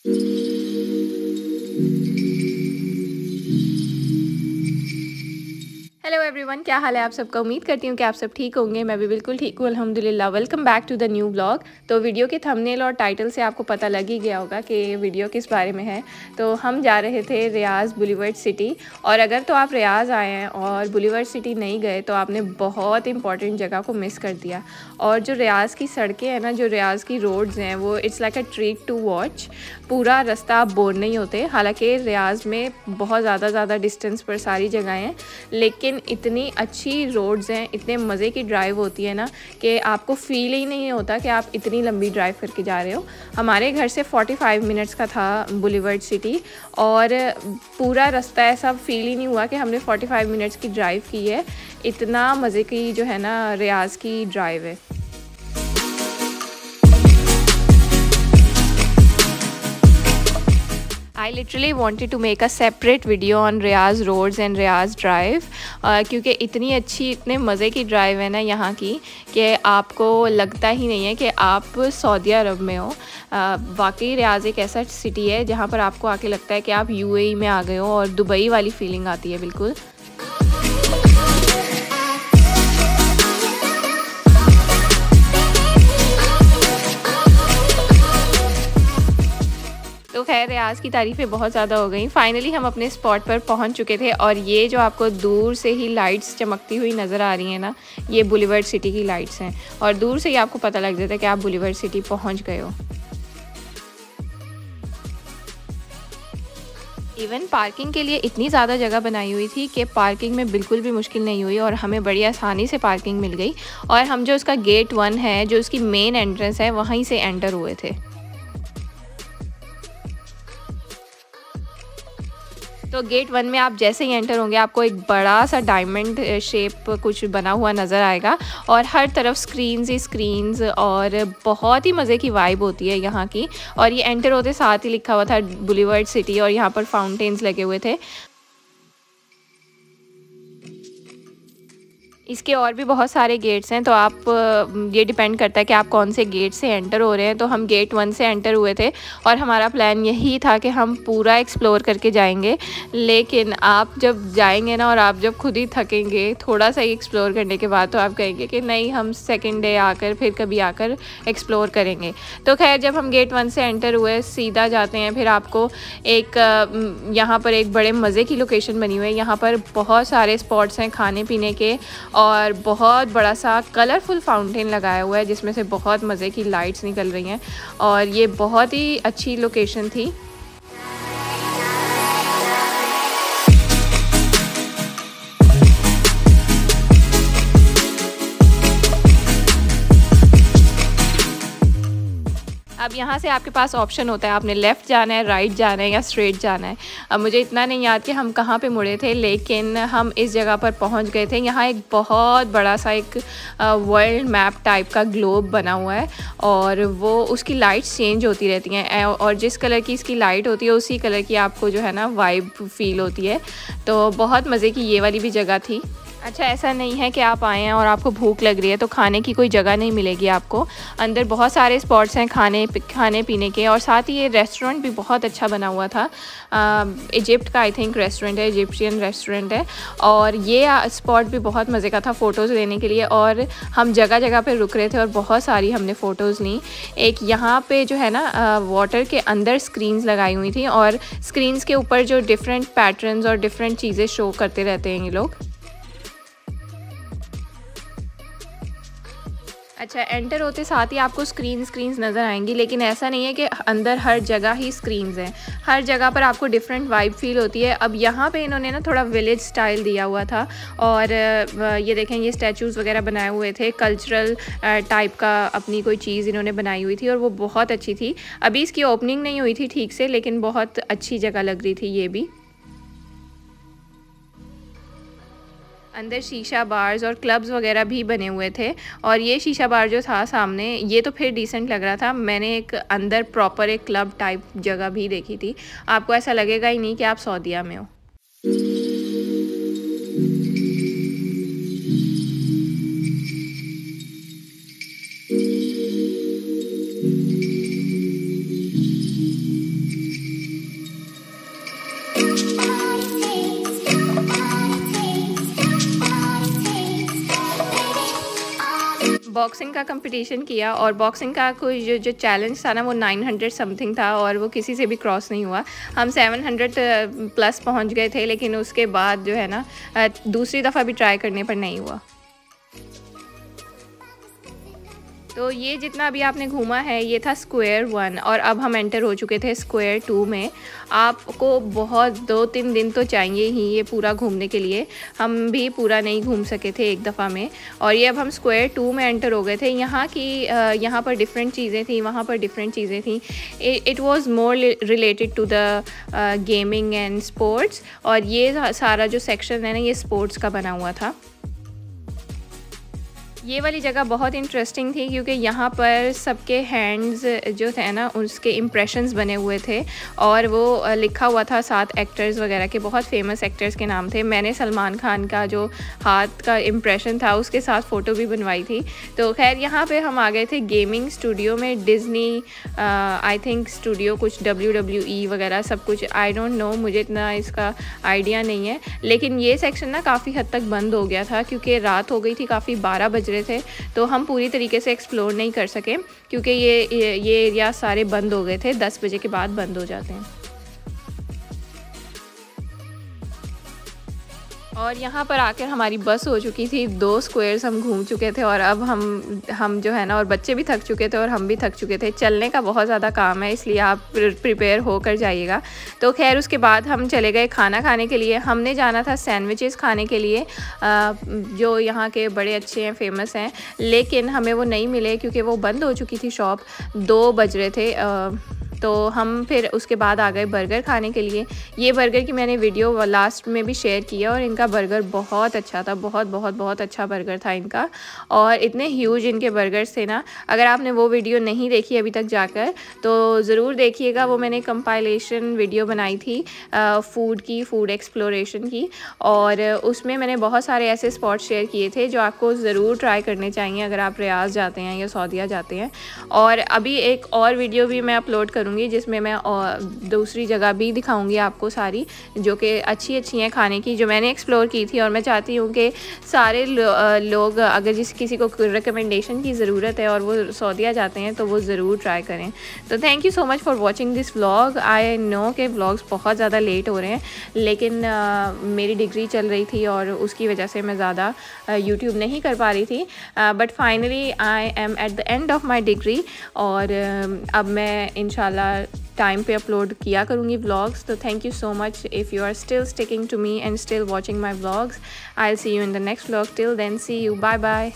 Hello everyone, क्या हाल है आप सबका। उम्मीद करती हूँ कि आप सब ठीक होंगे। मैं भी बिल्कुल ठीक हूँ, अल्हम्दुलिल्लाह। Welcome back to the new blog. तो वीडियो के थंबनेल और टाइटल से आपको पता लग ही गया होगा कि वीडियो किस बारे में है। तो हम जा रहे थे रियाज़ बुलीवर्ड सिटी। और अगर तो आप रियाज़ आए हैं और बुलीवर्ड सिटी नहीं गए तो आपने बहुत इंपॉर्टेंट जगह को मिस कर दिया। और जो रियाज़ की सड़कें हैं ना, जो रियाज़ की रोड्स हैं, वो it's like a treat to watch. पूरा रास्ता आप बोर नहीं होते। हालांकि रियाज़ में बहुत ज़्यादा डिस्टेंस पर सारी जगहें हैं, लेकिन इतनी अच्छी रोड्स हैं, इतने मज़े की ड्राइव होती है ना कि आपको फ़ील ही नहीं होता कि आप इतनी लंबी ड्राइव करके जा रहे हो। हमारे घर से 45 मिनट्स का था बुलीवर्ड सिटी, और पूरा रास्ता ऐसा फ़ील ही नहीं हुआ कि हमने 45 मिनट्स की ड्राइव की है। इतना मज़े की जो है ना रियाज़ की ड्राइव है। I literally wanted to make a separate video on Riyadh roads and Riyadh drive, क्योंकि इतनी अच्छी, इतने मज़े की ड्राइव है ना यहाँ की कि आपको लगता ही नहीं है कि आप सऊदी अरब में हो। वाकई रियाज़ एक ऐसा सिटी है जहाँ पर आपको आके लगता है कि आप यूएई में आ गए हो, और दुबई वाली फीलिंग आती है बिल्कुल। तो खैर रियाज़ की तारीफ़ें बहुत ज़्यादा हो गई। फाइनली हम अपने स्पॉट पर पहुंच चुके थे, और ये जो आपको दूर से ही लाइट्स चमकती हुई नज़र आ रही हैं ना, ये बुलीवर्ड सिटी की लाइट्स हैं। और दूर से ही आपको पता लग जाता है कि आप बुलीवर्ड सिटी पहुंच गए हो। इवन पार्किंग के लिए इतनी ज़्यादा जगह बनाई हुई थी कि पार्किंग में बिल्कुल भी मुश्किल नहीं हुई, और हमें बड़ी आसानी से पार्किंग मिल गई। और हम जो उसका गेट 1 है, जो उसकी मेन एंट्रेंस है, वहीं से एंटर हुए थे। तो गेट 1 में आप जैसे ही एंटर होंगे, आपको एक बड़ा सा डायमंड शेप कुछ बना हुआ नज़र आएगा, और हर तरफ स्क्रीन्स ही स्क्रीन्स, और बहुत ही मज़े की वाइब होती है यहाँ की। और ये एंटर होते साथ ही लिखा हुआ था बुलीवर्ड सिटी, और यहाँ पर फाउंटेन्स लगे हुए थे। इसके और भी बहुत सारे गेट्स हैं, तो आप ये डिपेंड करता है कि आप कौन से गेट से एंटर हो रहे हैं। तो हम गेट 1 से एंटर हुए थे, और हमारा प्लान यही था कि हम पूरा एक्सप्लोर करके जाएंगे। लेकिन आप जब जाएंगे ना, और आप जब खुद ही थकेंगे थोड़ा सा ही एक्सप्लोर करने के बाद, तो आप कहेंगे कि नहीं, हम सेकेंड डे आकर फिर कभी आकर एक्सप्लोर करेंगे। तो खैर जब हम गेट 1 से एंटर हुए, सीधा जाते हैं, फिर आपको एक यहाँ पर एक बड़े मज़े की लोकेशन बनी हुई है। यहाँ पर बहुत सारे स्पॉट्स हैं खाने पीने के, और बहुत बड़ा सा कलरफुल फाउंटेन लगाया हुआ है जिसमें से बहुत मज़े की लाइट्स निकल रही हैं, और ये बहुत ही अच्छी लोकेशन थी। अब यहाँ से आपके पास ऑप्शन होता है, आपने लेफ़्ट जाना है, राइट जाना है, या स्ट्रेट जाना है। अब मुझे इतना नहीं याद कि हम कहाँ पे मुड़े थे, लेकिन हम इस जगह पर पहुँच गए थे। यहाँ एक बहुत बड़ा सा एक वर्ल्ड मैप टाइप का ग्लोब बना हुआ है, और वो उसकी लाइट्स चेंज होती रहती हैं, और जिस कलर की इसकी लाइट होती है उसी कलर की आपको जो है ना वाइब फील होती है। तो बहुत मज़े की ये वाली भी जगह थी। अच्छा, ऐसा नहीं है कि आप आए हैं और आपको भूख लग रही है तो खाने की कोई जगह नहीं मिलेगी आपको। अंदर बहुत सारे स्पॉट्स हैं खाने पीने के, और साथ ही ये रेस्टोरेंट भी बहुत अच्छा बना हुआ था। इजिप्ट का आई थिंक रेस्टोरेंट है, इजिप्शियन रेस्टोरेंट है। और ये स्पॉट भी बहुत मज़े का था फ़ोटोज़ लेने के लिए, और हम जगह जगह पे रुक रहे थे और बहुत सारी हमने फ़ोटोज़ ली। एक यहाँ पे जो है ना वाटर के अंदर स्क्रीन्स लगाई हुई थी, और स्क्रीन्स के ऊपर जो डिफरेंट पैटर्न्स और डिफरेंट चीज़ें शो करते रहते हैं ये लोग। अच्छा, एंटर होते साथ ही आपको स्क्रीन्स नज़र आएंगी, लेकिन ऐसा नहीं है कि अंदर हर जगह ही स्क्रीन्स हैं। हर जगह पर आपको डिफरेंट वाइब फील होती है। अब यहाँ पे इन्होंने ना थोड़ा विलेज स्टाइल दिया हुआ था, और ये देखें, ये स्टैचूज़ वगैरह बनाए हुए थे, कल्चरल टाइप का अपनी कोई चीज़ इन्होंने बनाई हुई थी, और वो बहुत अच्छी थी। अभी इसकी ओपनिंग नहीं हुई थी ठीक से, लेकिन बहुत अच्छी जगह लग रही थी ये भी। अंदर शीशा बार्स और क्लब्स वगैरह भी बने हुए थे, और ये शीशा बार जो था सामने, ये तो फिर डिसेंट लग रहा था। मैंने एक अंदर प्रॉपर एक क्लब टाइप जगह भी देखी थी। आपको ऐसा लगेगा ही नहीं कि आप सऊदीया में हो। बॉक्सिंग का कंपटीशन किया और बॉक्सिंग का कोई जो चैलेंज था ना वो 900 समथिंग था और वो किसी से भी क्रॉस नहीं हुआ। हम 700 प्लस पहुंच गए थे, लेकिन उसके बाद जो है ना दूसरी दफ़ा भी ट्राई करने पर नहीं हुआ। तो ये जितना अभी आपने घूमा है ये था स्क्वायर 1 और अब हम एंटर हो चुके थे स्क्वायर 2 में। आपको बहुत 2-3 दिन तो चाहिए ही ये पूरा घूमने के लिए, हम भी पूरा नहीं घूम सके थे एक दफ़ा में। और ये अब हम स्क्वायर 2 में एंटर हो गए थे। यहाँ पर डिफरेंट चीज़ें थी, वहाँ पर डिफरेंट चीज़ें थी। It was more related to the gaming and sports, और ये सारा जो सेक्शन है ना ये स्पोर्ट्स का बना हुआ था। ये वाली जगह बहुत इंटरेस्टिंग थी क्योंकि यहाँ पर सबके हैंड्स जो थे ना उसके इम्प्रेशंस बने हुए थे और वो लिखा हुआ था 7 एक्टर्स वगैरह के, बहुत फेमस एक्टर्स के नाम थे। मैंने सलमान खान का जो हाथ का इम्प्रेशन था उसके साथ फ़ोटो भी बनवाई थी। तो खैर यहाँ पे हम आ गए थे गेमिंग स्टूडियो में, डिज़नी आई थिंक स्टूडियो, कुछ WWE वगैरह सब कुछ, आई डोंट नो, मुझे इतना इसका आइडिया नहीं है। लेकिन ये सेक्शन ना काफ़ी हद तक बंद हो गया था क्योंकि रात हो गई थी, काफ़ी 12 बज थे, तो हम पूरी तरीके से एक्सप्लोर नहीं कर सके क्योंकि ये एरिया सारे बंद हो गए थे। 10 बजे के बाद बंद हो जाते हैं। और यहाँ पर आकर हमारी बस हो चुकी थी, 2 स्क्वायर्स हम घूम चुके थे और अब हम जो है ना, और बच्चे भी थक चुके थे और हम भी थक चुके थे। चलने का बहुत ज़्यादा काम है, इसलिए आप प्रिपेयर होकर जाइएगा। तो खैर उसके बाद हम चले गए खाना खाने के लिए। हमने जाना था सैंडविचेस खाने के लिए जो यहाँ के बड़े अच्छे हैं, फेमस हैं, लेकिन हमें वो नहीं मिले क्योंकि वो बंद हो चुकी थी शॉप, 2 बज रहे थे। तो हम फिर उसके बाद आ गए बर्गर खाने के लिए। ये बर्गर की मैंने वीडियो लास्ट में भी शेयर किया और इनका बर्गर बहुत अच्छा था, बहुत बहुत बहुत अच्छा बर्गर था इनका, और इतने ह्यूज इनके बर्गर्स थे ना। अगर आपने वो वीडियो नहीं देखी अभी तक जाकर तो ज़रूर देखिएगा। वो मैंने कंपाइलेशन वीडियो बनाई थी फूड एक्सप्लोरेशन की, और उसमें मैंने बहुत सारे ऐसे स्पॉट शेयर किए थे जो आपको ज़रूर ट्राई करने चाहिए अगर आप रियाज जाते हैं या सऊदीया जाते हैं। और अभी एक और वीडियो भी मैं अपलोड करूँगी जिसमें मैं दूसरी जगह भी दिखाऊंगी आपको सारी, जो कि अच्छी हैं खाने की, जो मैंने एक्सप्लोर की थी। और मैं चाहती हूँ कि सारे लोग, अगर किसी को रिकमेंडेशन की ज़रूरत है और वो सऊदीया जाते हैं तो वो ज़रूर ट्राई करें। तो thank you so much for watching this vlog. I know के व्लॉग्स बहुत ज़्यादा लेट हो रहे हैं, लेकिन मेरी डिग्री चल रही थी और उसकी वजह से मैं ज़्यादा यूट्यूब नहीं कर पा रही थी। But finally I am at the end of my degree, और अब मैं इंशाल्लाह टाइम पे अपलोड किया करूँगी व्लॉग्स। तो thank you so much if you are still sticking to me and still watching my vlogs. I will see you in the next vlog. Till then see you, bye bye.